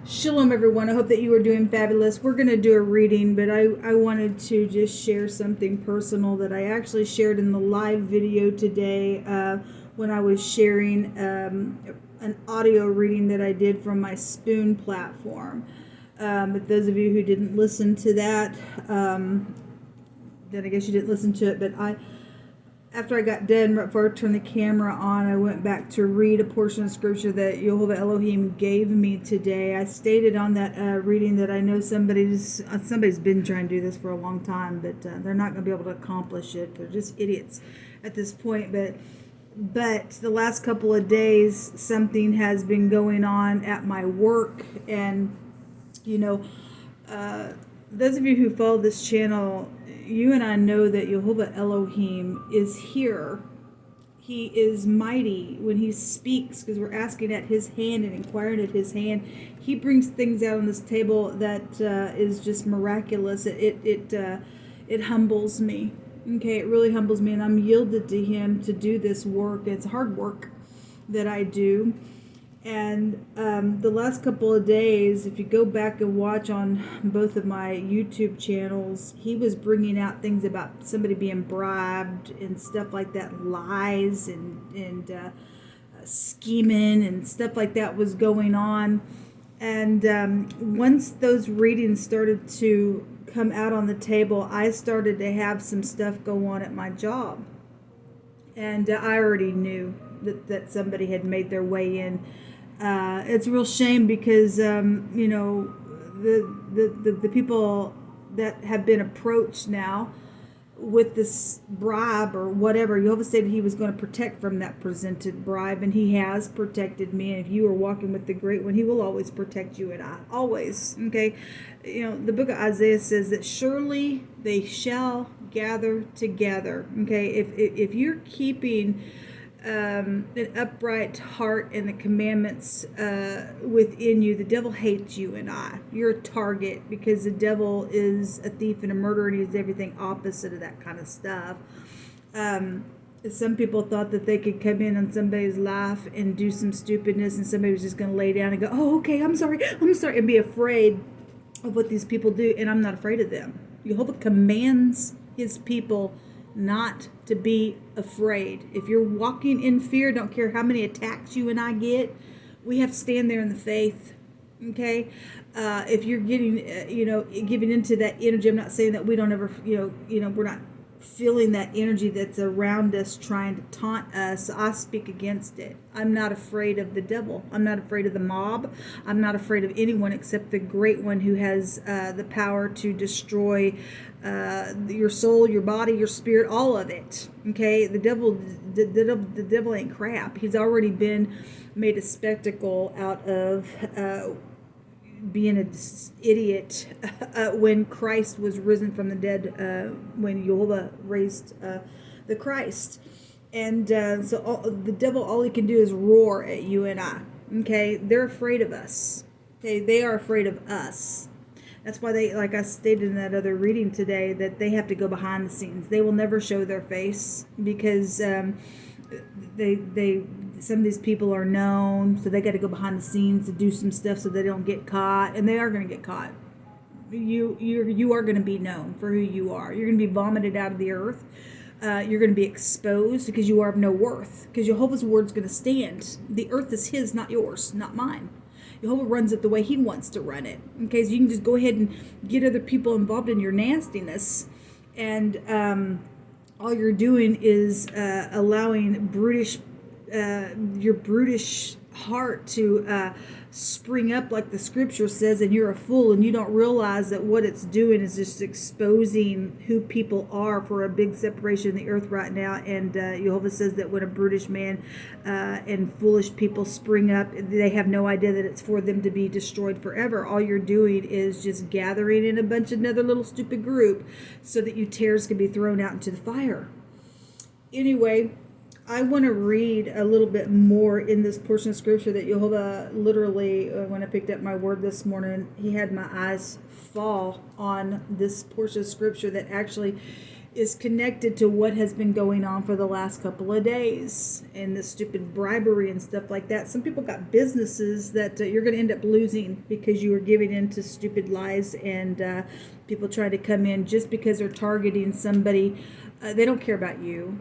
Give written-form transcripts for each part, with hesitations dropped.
Shalom, everyone. I hope that you are doing fabulous. We're going to do a reading, but I wanted to just share something personal that I actually shared in the live video today when I was sharing an audio reading that I did from my Spoon platform. But those of you who didn't listen to that, then I guess you didn't listen to it, but after I got done, right before I turned the camera on, I went back to read a portion of scripture that Jehovah Elohim gave me today. I stated on that reading that I know somebody's been trying to do this for a long time, but they're not going to be able to accomplish it. They're just idiots at this point. But the last couple of days, something has been going on at my work, and those of you who follow this channel, you and I know that Jehovah Elohim is here. He is mighty when he speaks, because we're asking at his hand and inquiring at his hand. He brings things out on this table that is just miraculous. It humbles me. Okay, it really humbles me, and I'm yielded to him to do this work. It's hard work that I do. And the last couple of days, if you go back and watch on both of my YouTube channels, he was bringing out things about somebody being bribed and stuff like that, lies and scheming and stuff like that was going on. And once those readings started to come out on the table, I started to have some stuff go on at my job. And I already knew that somebody had made their way in. It's a real shame because the people that have been approached now with this bribe or whatever, Jehovah said he was going to protect from that presented bribe, and he has protected me. And if you are walking with the Great One, he will always protect you and I, always. Okay, the book of Isaiah says that surely they shall gather together. Okay, if you're keeping an upright heart and the commandments within you, the devil hates you and I. You're a target, because the devil is a thief and a murderer, and he's everything opposite of that kind of stuff. Some people thought that they could come in on somebody's life and do some stupidness, and somebody was just going to lay down and go, "Oh, okay, I'm sorry," and be afraid of what these people do. And I'm not afraid of them. Jehovah commands his people not to be afraid. If you're walking in fear, don't care how many attacks you and I get, we have to stand there in the faith. Okay, if you're getting, giving into that energy, I'm not saying that we don't ever, we're not feeling that energy that's around us trying to taunt us. I speak against it. I'm not afraid of the devil. I'm not afraid of the mob. I'm not afraid of anyone except the Great One, who has the power to destroy your soul, your body, your spirit, all of it. Okay, the devil ain't crap. He's already been made a spectacle out of being an idiot when Christ was risen from the dead, when Jehovah raised the Christ. And so the devil, all he can do is roar at you and I. Okay, they're afraid of us. Okay, they are afraid of us. That's why they, like I stated in that other reading today, that they have to go behind the scenes. They will never show their face, because some of these people are known, so they got to go behind the scenes to do some stuff so they don't get caught, and they are going to get caught. You are going to be known for who you are. You're going to be vomited out of the earth. You're going to be exposed, because you are of no worth, because Jehovah's word's going to stand. The earth is his, not yours, not mine. Jehovah runs it the way he wants to run it. Okay, so you can just go ahead and get other people involved in your nastiness, and all you're doing is allowing your brutish heart to spring up, like the scripture says, and you're a fool, and you don't realize that what it's doing is just exposing who people are for a big separation in the earth right now. And Jehovah says that when a brutish man and foolish people spring up, they have no idea that it's for them to be destroyed forever. All you're doing is just gathering in a bunch of another little stupid group so that you tares can be thrown out into the fire. Anyway, I want to read a little bit more in this portion of scripture that Jehovah literally, when I picked up my word this morning, he had my eyes fall on this portion of scripture that actually is connected to what has been going on for the last couple of days and the stupid bribery and stuff like that. Some people got businesses that you're going to end up losing because you were giving into stupid lies and people try to come in just because they're targeting somebody. They don't care about you.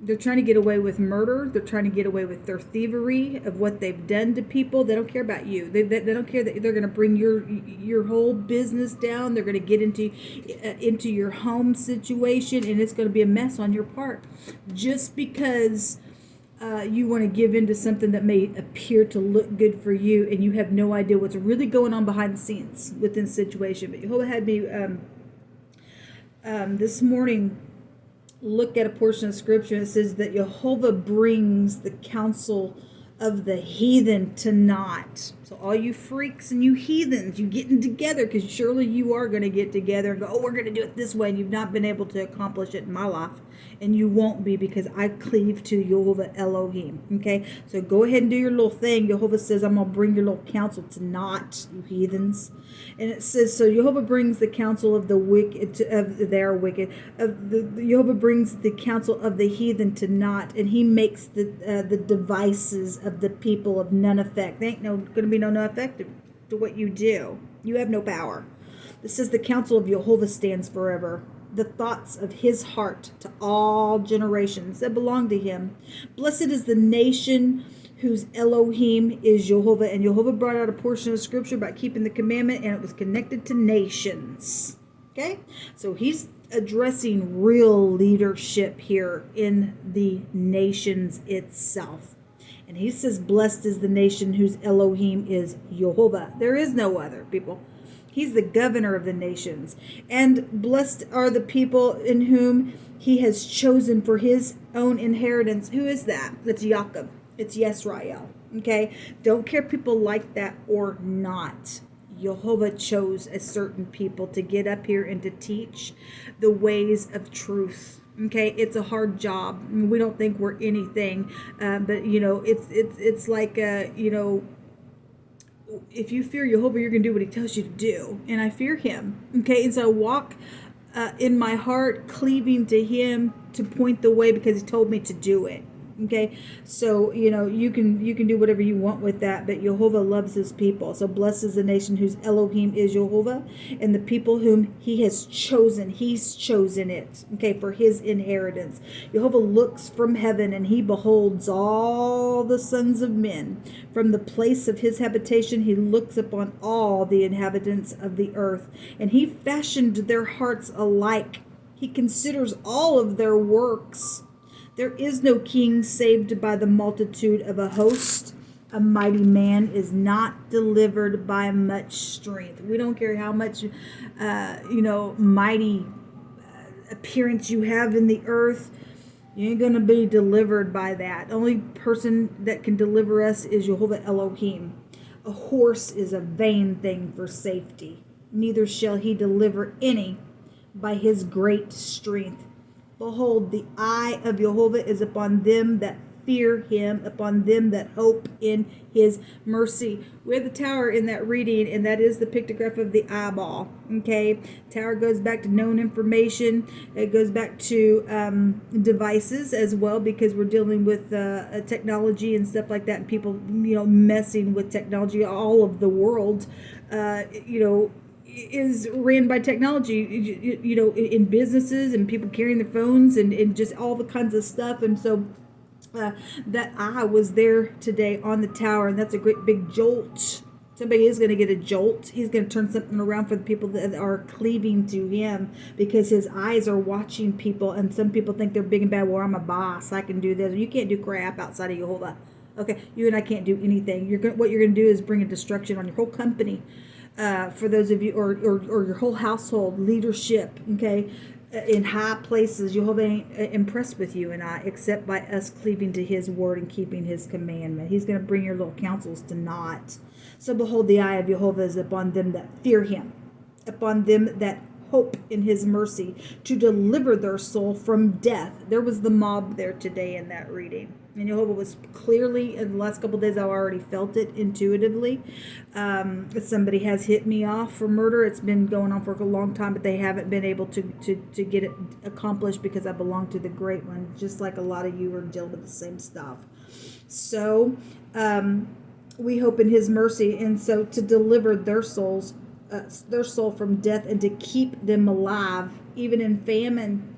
They're trying to get away with murder. They're trying to get away with their thievery of what they've done to people. They don't care about you. They don't care that they're going to bring your whole business down. They're going to get into your home situation, and it's going to be a mess on your part. Just because you want to give into something that may appear to look good for you, and you have no idea what's really going on behind the scenes within the situation. But Jehovah had me this morning look at a portion of scripture that says that Jehovah brings the counsel of the heathen to naught. So all you freaks and you heathens, you getting together, because surely you are going to get together and go, oh, we're going to do it this way, and you've not been able to accomplish it in my life, and you won't be, because I cleave to Jehovah Elohim. Okay, so go ahead and do your little thing. Jehovah says, I'm going to bring your little counsel to naught, you heathens. And it says, so Jehovah brings the counsel of the wicked, Jehovah brings the counsel of the heathen to naught, and he makes the devices of the people of none effect. There ain't going to be no effect to what you do. You have no power. This says the counsel of Jehovah stands forever, the thoughts of his heart to all generations that belong to him. Blessed is the nation whose Elohim is Jehovah. And Jehovah brought out a portion of scripture about keeping the commandment, and it was connected to nations. Okay, so he's addressing real leadership here in the nations itself. And he says, blessed is the nation whose Elohim is Jehovah. There is no other, people. He's the governor of the nations. And blessed are the people in whom he has chosen for his own inheritance. Who is that? It's Jacob. It's Yisrael. Okay? Don't care if people like that or not. Jehovah chose a certain people to get up here and to teach the ways of truth. Okay, it's a hard job. I mean, we don't think we're anything, but it's like if you fear Jehovah, you're gonna do what he tells you to do, and I fear him. Okay, and so I walk in my heart, cleaving to him to point the way because he told me to do it. Okay, so you can do whatever you want with that, but Jehovah loves his people. So blessed is the nation whose Elohim is Jehovah, and the people whom he has chosen. He's chosen it, okay, for his inheritance. Jehovah looks from heaven, and he beholds all the sons of men. From the place of his habitation, he looks upon all the inhabitants of the earth, and he fashioned their hearts alike. He considers all of their works. There is no king saved by the multitude of a host. A mighty man is not delivered by much strength. We don't care how much, mighty appearance you have in the earth. You ain't going to be delivered by that. The only person that can deliver us is Jehovah Elohim. A horse is a vain thing for safety. Neither shall he deliver any by his great strength. Behold, the eye of Jehovah is upon them that fear him, upon them that hope in his mercy. We have the tower in that reading, and that is the pictograph of the eyeball. Okay, tower goes back to known information. It goes back to devices as well, because we're dealing with technology and stuff like that, and people, messing with technology. All of the world, is ran by technology, in businesses, and people carrying their phones and just all the kinds of stuff. And so that eye was there today on the tower, and that's a great big jolt. Somebody is going to get a jolt. He's going to turn something around for the people that are cleaving to him, because his eyes are watching people. And some people think they're big and bad. Well, I'm a boss, I can do this. You can't do crap outside of Jehovah. Okay, you and I can't do anything. What you're going to do is bring a destruction on your whole company. For those of you, or your whole household, leadership, okay, in high places. Jehovah ain't impressed with you and I, except by us cleaving to his word and keeping his commandment. He's going to bring your little counsels to naught. So behold, the eye of Jehovah is upon them that fear him, upon them that hope in his mercy to deliver their soul from death. There was the mob there today in that reading. And Jehovah was clearly, in the last couple of days, I've already felt it intuitively. Somebody has hit me off for murder. It's been going on for a long time, but they haven't been able to get it accomplished because I belong to the Great One, just like a lot of you are dealing with the same stuff. So we hope in his mercy, and so to deliver their soul from death and to keep them alive, even in famine.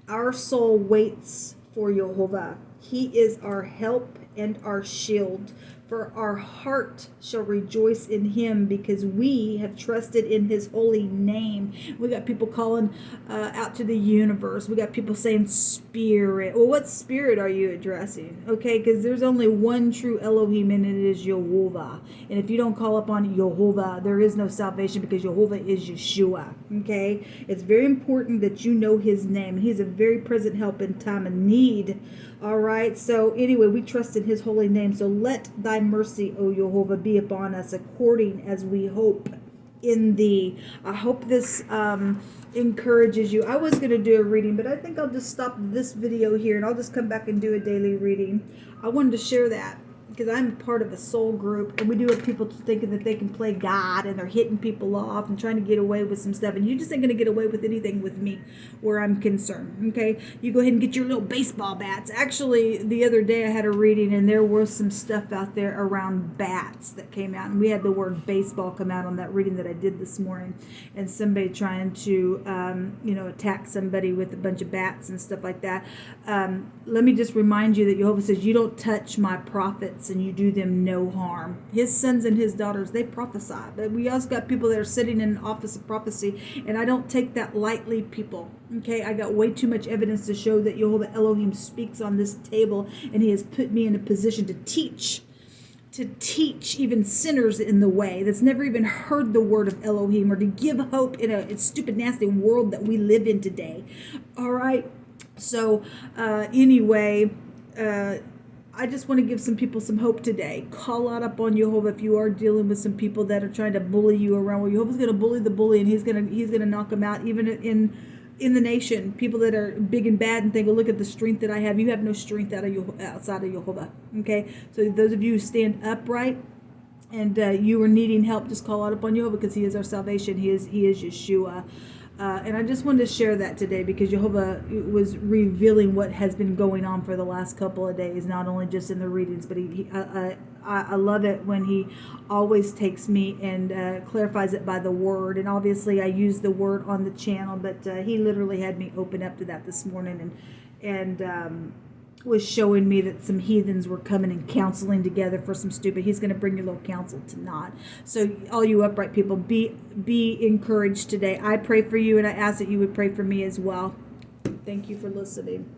Our soul waits for Jehovah. He is our help and our shield. For our heart shall rejoice in him because we have trusted in his holy name. We got people calling out to the universe. We got people saying spirit. Well, what spirit are you addressing? Okay, because there's only one true Elohim, and it is Jehovah. And if you don't call upon Jehovah, there is no salvation, because Jehovah is Yeshua. Okay, it's very important that you know his name. He's a very present help in time of need. All right, so anyway, we trust in his holy name. So let thy mercy, O Jehovah, be upon us according as we hope in thee. I hope this encourages you. I was going to do a reading, but I think I'll just stop this video here and I'll just come back and do a daily reading. I wanted to share that because I'm part of a soul group, and we do have people thinking that they can play God, and they're hitting people off and trying to get away with some stuff, and you just ain't going to get away with anything with me where I'm concerned. Okay, you go ahead and get your little baseball bats. Actually, the other day I had a reading, and there was some stuff out there around bats that came out, and we had the word baseball come out on that reading that I did this morning, and somebody trying to attack somebody with a bunch of bats and stuff like that. Let me just remind you that Jehovah says, you don't touch my prophets and you do them no harm. His sons and his daughters, they prophesy. But we also got people that are sitting in an office of prophecy, and I don't take that lightly, people. Okay, I got way too much evidence to show that Jehovah Elohim speaks on this table, and he has put me in a position to teach even sinners in the way that's never even heard the word of Elohim, or to give hope in a stupid, nasty world that we live in today. All right, so anyway, I just want to give some people some hope today. Call out upon Jehovah if you are dealing with some people that are trying to bully you around. Well, Jehovah's going to bully the bully, and he's going to knock them out, even in the nation. People that are big and bad and think, oh, look at the strength that I have. You have no strength outside of Jehovah. Okay, so those of you who stand upright and you are needing help, just call out upon Jehovah, because he is our salvation. He is Yeshua. And I just wanted to share that today, because Jehovah was revealing what has been going on for the last couple of days, not only just in the readings, but I love it when he always takes me and clarifies it by the word. And obviously I use the word on the channel, but he literally had me open up to that this morning, and was showing me that some heathens were coming and counseling together for some stupid. He's going to bring your little counsel to naught. So all you upright people, be encouraged today. I pray for you, and I ask that you would pray for me as well. Thank you for listening.